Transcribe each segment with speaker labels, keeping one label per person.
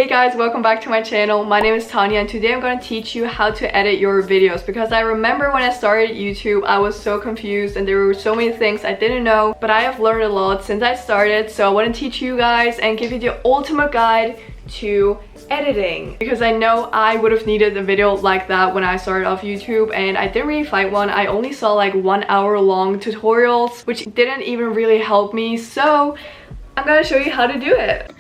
Speaker 1: Hey guys, welcome back to my channel. My name is Tanya and today I'm going to teach you how to edit your videos because I remember when I started YouTube I was so confused and there were so many things I didn't know, but I have learned a lot since I started, so I want to teach you guys and give you the ultimate guide to editing because I know I would have needed a video like that when I started off YouTube and I didn't really find one. I only saw like 1 hour long tutorials which didn't even really help me, so I'm gonna show you how to do it.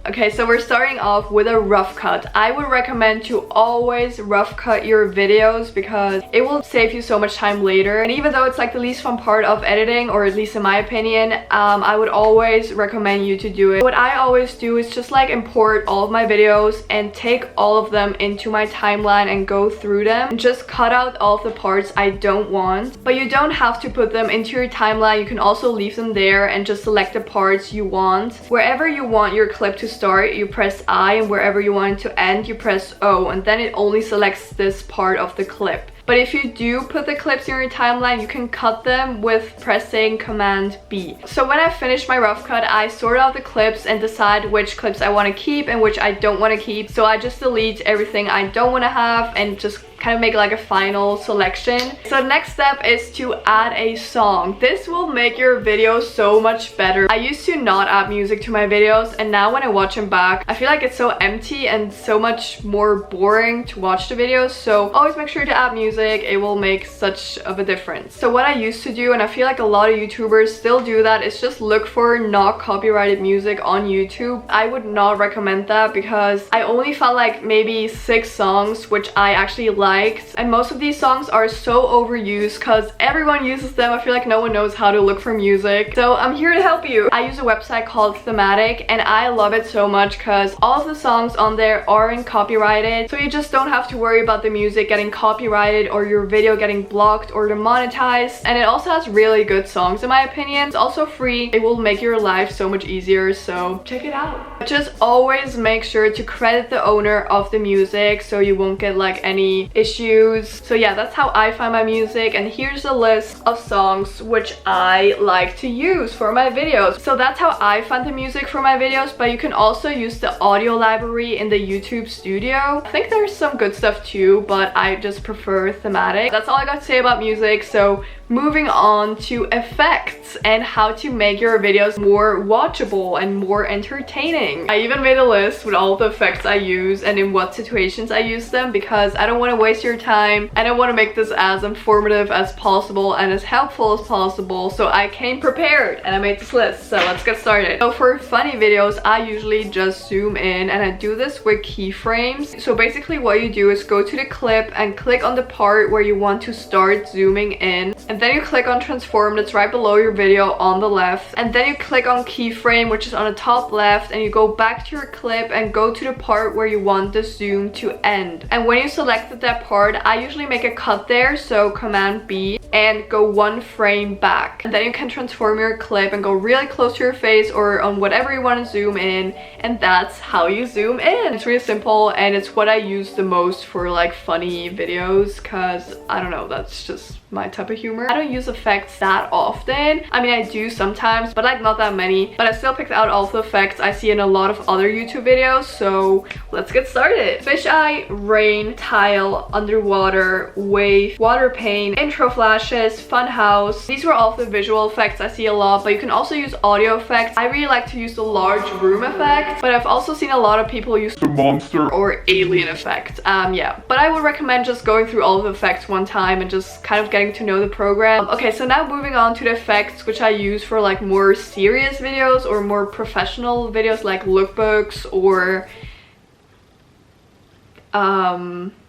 Speaker 1: Okay, so we're starting off with a rough cut. I would recommend to always rough cut your videos because it will save you so much time later. And even though it's like the least fun part of editing, or at least in my opinion, I would always recommend you to do it. What I always do is just like import all of my videos and take all of them into my timeline and go through them and just cut out all of the parts I don't want. But you don't have to put them into your timeline. You can also leave them there and just select the parts you want. Wherever you want your clip to start, you press I, and wherever you want it to end, you press O, and then it only selects this part of the clip. But if you do put the clips in your timeline, you can cut them with pressing Command B. So when I finish my rough cut, I sort out the clips and decide which clips I want to keep and which I don't want to keep. So I just delete everything I don't want to have and just kind of make like a final selection. So the next step is to add a song. This will make your video so much better. I used to not add music to my videos, and now when I watch them back, I feel like it's so empty and so much more boring to watch the videos. So always make sure to add music. It will make such of a difference. So what I used to do, and I feel like a lot of YouTubers still do that, is just look for not copyrighted music on YouTube. I would not recommend that because I only found like maybe 6 songs which I actually liked, and most of these songs are so overused because everyone uses them. I feel like no one knows how to look for music, so I'm here to help you. I use a website called Thematic and I love it so much because all of the songs on there aren't copyrighted, so you just don't have to worry about the music getting copyrighted or your video getting blocked or demonetized. And it also has really good songs in my opinion. It's also free. It will make your life so much easier, so check it out. Just always make sure to credit the owner of the music so you won't get like any issues. So yeah, that's how I find my music, and here's a list of songs which I like to use for my videos. So that's how I find the music for my videos, but you can also use the audio library in the YouTube studio. I think there's some good stuff too, but I just prefer Thematic. That's all I got to say about music. So moving on to effects and how to make your videos more watchable and more entertaining. I even made a list with all the effects I use and in what situations I use them because I don't want to waste your time. I don't want to make this as informative as possible and as helpful as possible, so I came prepared and I made this list. So let's get started. So for funny videos, I usually just zoom in, and I do this with keyframes. So basically what you do is go to the clip and click on the part where you want to start zooming in, and then you click on transform, that's right below your video on the left, and then you click on keyframe, which is on the top left, and you go back to your clip and go to the part where you want the zoom to end. And when you selected that part, I usually make a cut there, so Command B, and go 1 frame back, and then you can transform your clip and go really close to your face or on whatever you want to zoom in, and that's how you zoom in. It's really simple, and it's what I use the most for like funny videos because I don't know, that's just my type of humor. I don't use effects that often. I mean, I do sometimes, but like not that many. But I still picked out all the effects I see in a lot of other YouTube videos, so let's get started. Fisheye, rain, tile, underwater, wave, water paint, intro flashes, funhouse. These were all the visual effects I see a lot, but you can also use audio effects. I really like to use the large room effect, but I've also seen a lot of people use the monster or alien effect. Yeah, but I would recommend just going through all of the effects one time and just kind of getting to know the program. Okay, so now moving on to the effects which I use for like more serious videos or more professional videos like lookbooks or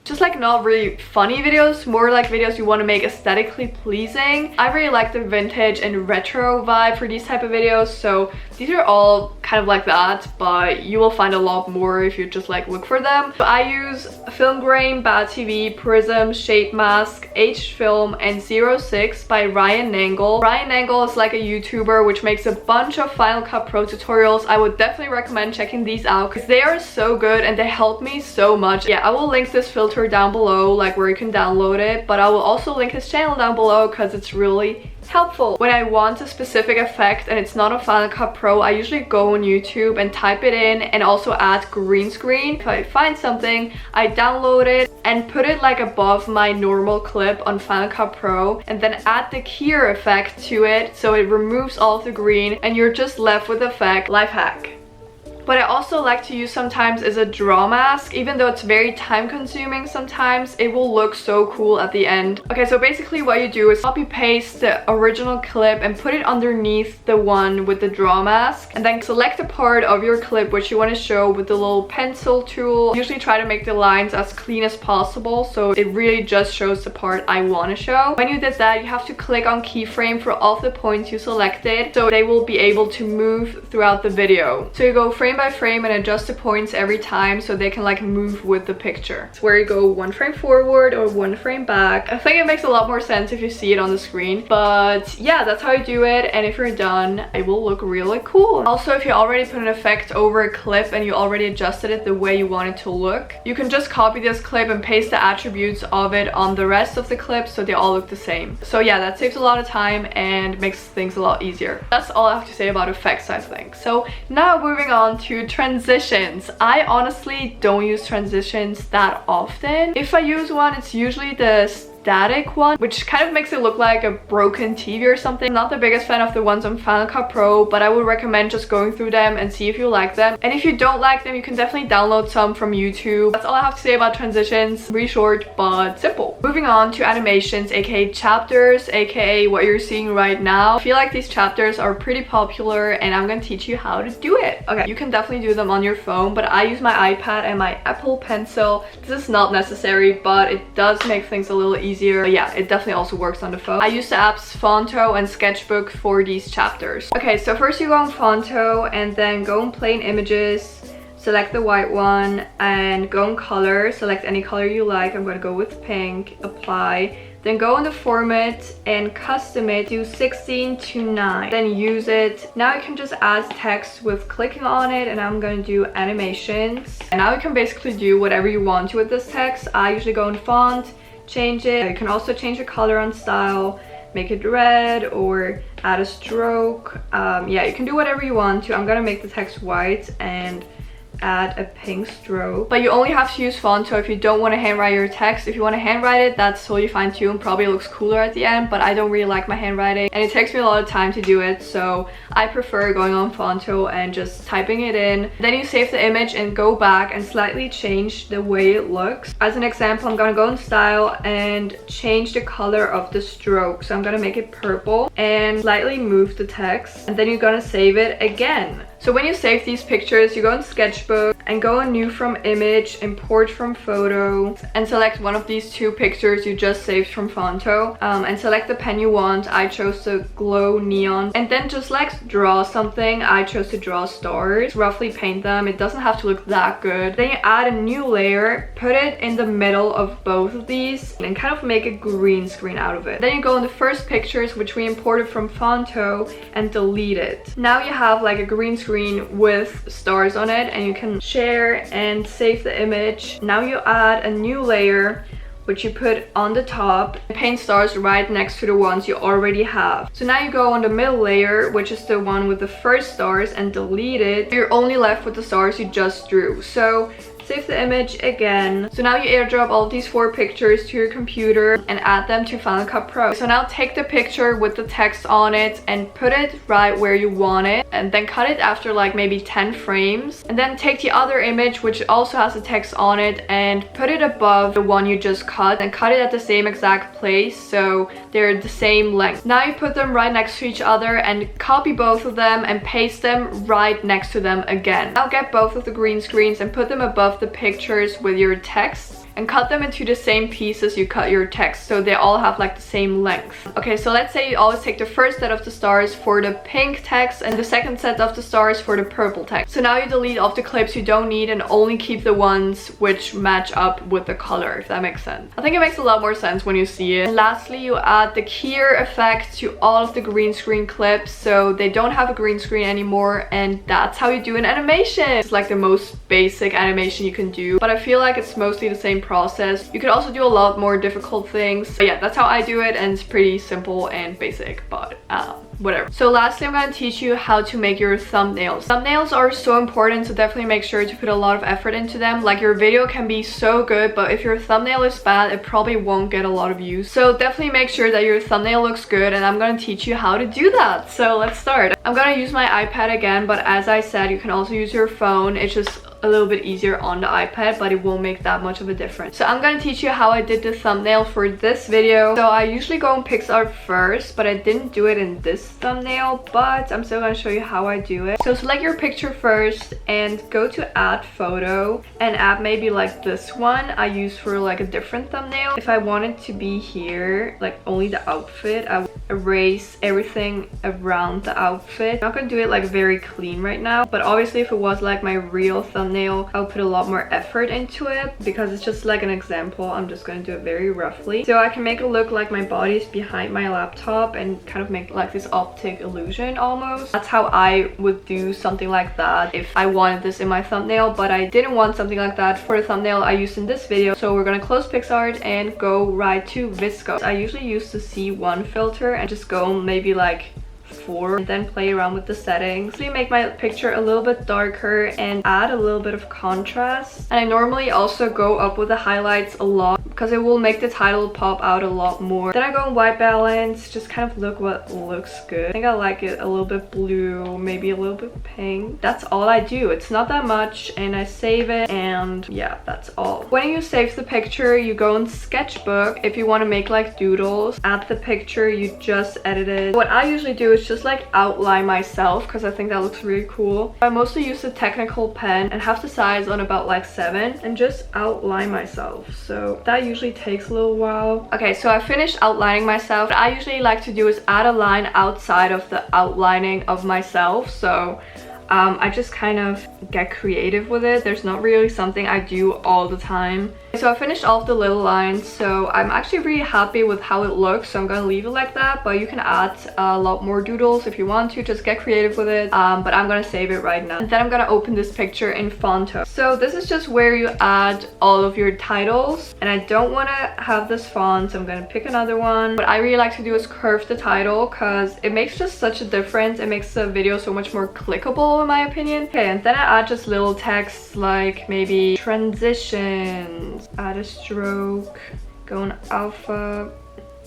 Speaker 1: just like not really funny videos, more like videos you want to make aesthetically pleasing. I really like the vintage and retro vibe for these type of videos, so these are all kind of like that, but you will find a lot more if you just like look for them. So I use Film Grain, Bad TV, Prism, Shade Mask, H Film, and 06 by Ryan Nangle. Ryan Nangle is like a YouTuber which makes a bunch of Final Cut Pro tutorials. I would definitely recommend checking these out because they are so good and they help me so much. Yeah, I will link this filter down below, like where you can download it, but I will also link his channel down below because it's really helpful. When I want a specific effect and it's not on Final Cut Pro, I usually go on YouTube and type it in and also add green screen. If I find something, I download it and put it like above my normal clip on Final Cut Pro, and then add the keyer effect to it so it removes all of the green and you're just left with the effect. Life hack. What I also like to use sometimes is a draw mask. Even though it's very time consuming sometimes, it will look so cool at the end. Okay, so basically what you do is copy paste the original clip and put it underneath the one with the draw mask, and then select the part of your clip which you want to show with the little pencil tool. Usually try to make the lines as clean as possible so it really just shows the part I want to show. When you did that, you have to click on keyframe for all of the points you selected so they will be able to move throughout the video. So you go frame by frame and adjust the points every time so they can like move with the picture. It's where you go 1 frame forward or 1 frame back. I think it makes a lot more sense if you see it on the screen, but yeah, that's how you do it. And if you're done, it will look really cool. Also, if you already put an effect over a clip and you already adjusted it the way you want it to look, you can just copy this clip and paste the attributes of it on the rest of the clips so they all look the same. So yeah, that saves a lot of time and makes things a lot easier. That's all I have to say about effects, I think. So now moving on to transitions. I honestly don't use transitions that often. If I use one, it's usually the static one, which kind of makes it look like a broken TV or something. I'm not the biggest fan of the ones on Final Cut Pro, but I would recommend just going through them and see if you like them. And if you don't like them, you can definitely download some from YouTube. That's all I have to say about transitions. Really short but simple. Moving on to animations, aka chapters, aka what you're seeing right now. I feel like these chapters are pretty popular and I'm gonna teach you how to do it. Okay, you can definitely do them on your phone, but I use my iPad and my Apple Pencil. This is not necessary, but it does make things a little easier. But yeah, it definitely also works on the phone. I use the apps Fonto and Sketchbook for these chapters. Okay, so first you go on Fonto and then go on plain images, select the white one and go on color, select any color you like. I'm gonna go with pink, apply. Then go on the format and custom it to 16:9. Then use it. Now you can just add text with clicking on it, and I'm going to do animations. And now you can basically do whatever you want to with this text. I usually go in font, change it. You can also change the color and style, make it red or add a stroke. Yeah, you can do whatever you want to. I'm gonna make the text white and add a pink stroke, but you only have to use Fonto if you don't want to handwrite your text. If you want to handwrite it, that's totally fine too, and probably looks cooler at the end, but I don't really like my handwriting and it takes me a lot of time to do it, so I prefer going on Fonto and just typing it in. Then you save the image and go back and slightly change the way it looks. As an example, I'm gonna go in style and change the color of the stroke, so I'm gonna make it purple and slightly move the text, and then you're gonna save it again. So when you save these pictures, you go in Sketchbook and go on New from Image, Import from Photo, and select one of these 2 pictures you just saved from Fonto, and select the pen you want. I chose the glow neon, and then just like draw something. I chose to draw stars, roughly paint them. It doesn't have to look that good. Then you add a new layer, put it in the middle of both of these, and kind of make a green screen out of it. Then you go in the first pictures, which we imported from Fonto, and delete it. Now you have like a green screen with stars on it, and you can share and save the image. Now you add a new layer which you put on the top, paint stars right next to the ones you already have. So now you go on the middle layer, which is the one with the first stars, and delete it. You're only left with the stars you just drew. So save the image again. So now you airdrop all these 4 pictures to your computer and add them to Final Cut Pro. So now take the picture with the text on it and put it right where you want it, and then cut it after like maybe 10 frames. And then take the other image, which also has the text on it, and put it above the one you just cut, and cut it at the same exact place so they're the same length. Now you put them right next to each other and copy both of them and paste them right next to them again. Now get both of the green screens and put them above the pictures with your text, and cut them into the same pieces you cut your text so they all have like the same length. Okay, so let's say you always take the first set of the stars for the pink text and the second set of the stars for the purple text. So now you delete all the clips you don't need and only keep the ones which match up with the color, if that makes sense. I think it makes a lot more sense when you see it. And lastly, you add the keyer effect to all of the green screen clips so they don't have a green screen anymore, and that's how you do an animation. It's like the most basic animation you can do, but I feel like it's mostly the same process. You could also do a lot more difficult things. But yeah, that's how I do it, and it's pretty simple and basic, but whatever. So lastly, I'm going to teach you how to make your thumbnails. Thumbnails are so important, so definitely make sure to put a lot of effort into them. Like, your video can be so good, but if your thumbnail is bad, it probably won't get a lot of views. So definitely make sure that your thumbnail looks good, and I'm going to teach you how to do that. So let's start. I'm going to use my iPad again, but as I said, you can also use your phone. It's just a little bit easier on the iPad, but it won't make that much of a difference. So I'm gonna teach you how I did the thumbnail for this video. So I usually go in PixArt first, but I didn't do it in this thumbnail, but I'm still gonna show you how I do it. So select your picture first and go to add photo, and add maybe like this one I use for like a different thumbnail. If I want it to be here, like only the outfit, I would erase everything around the outfit. I'm not gonna do it like very clean right now, but obviously if it was like my real thumbnail, I'll put a lot more effort into it, because it's just like an example. I'm just going to do it very roughly, so I can make it look like my body is behind my laptop and kind of make like this optic illusion almost. That's how I would do something like that if I wanted this in my thumbnail, but I didn't want something like that for the thumbnail I used in this video. So we're gonna close PixArt and go right to Visco. I usually use the C1 filter and just go maybe like 4, and then play around with the settings. So you make my picture a little bit darker and add a little bit of contrast. And I normally also go up with the highlights a lot, because it will make the title pop out a lot more. Then I go in white balance, just kind of look what looks good. I think I like it a little bit blue, maybe a little bit pink. That's all I do. It's not that much, and I save it, and yeah, that's all. When you save the picture, you go in sketchbook. If you want to make like doodles, add the picture you just edited. What I usually do is just like outline myself, because I think that looks really cool. I mostly use the technical pen and have the size on about like 7, and just outline myself. So that usually takes a little while. Okay, so I finished outlining myself. What I usually like to do is add a line outside of the outlining of myself. So I just kind of get creative with it. There's not really something I do all the time. So I finished all of the little lines, so I'm actually really happy with how it looks, so I'm gonna leave it like that. But you can add a lot more doodles if you want to, just get creative with it. But I'm gonna save it right now, and then I'm gonna open this picture in Fonto. So this is just where you add all of your titles, and I don't want to have this font, so I'm gonna pick another one. What I really like to do is curve the title, because it makes just such a difference. It makes the video so much more clickable, in my opinion. Okay, and then I add just little text like maybe transitions, add a stroke, go in alpha,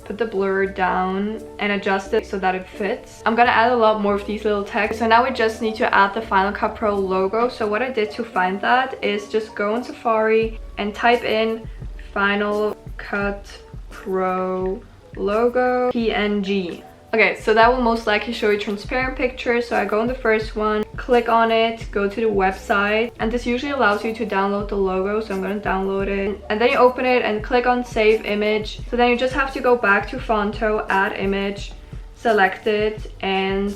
Speaker 1: put the blur down and adjust it so that it fits. I'm gonna add a lot more of these little texts. So now we just need to add the Final Cut Pro logo. So what I did to find that is just go in Safari and type in Final Cut Pro logo PNG. Okay, so that will most likely show you transparent pictures. So I go in the first one, click on it, go to the website, and this usually allows you to download the logo, so I'm going to download it. And then you open it and click on save image. So then you just have to go back to Fonto, add image, select it, and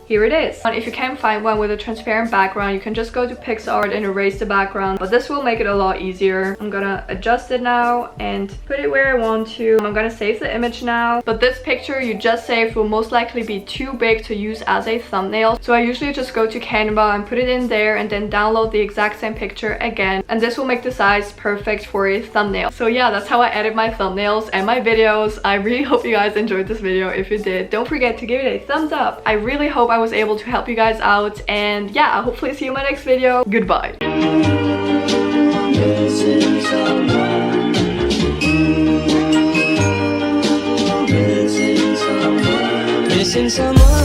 Speaker 1: here it is. And if you can't find one with a transparent background, you can just go to PixArt and erase the background, but this will make it a lot easier. I'm gonna adjust it now and put it where I want to. I'm gonna save the image now, but this picture you just saved will most likely be too big to use as a thumbnail. So I usually just go to Canva and put it in there, and then download the exact same picture again, and this will make the size perfect for a thumbnail. So yeah, that's how I edit my thumbnails and my videos. I really hope you guys enjoyed this video. If you did, don't forget to give it a thumbs up. I really hope I was able to help you guys out, and yeah, I'll hopefully see you in my next video. Goodbye.
Speaker 2: Missing someone.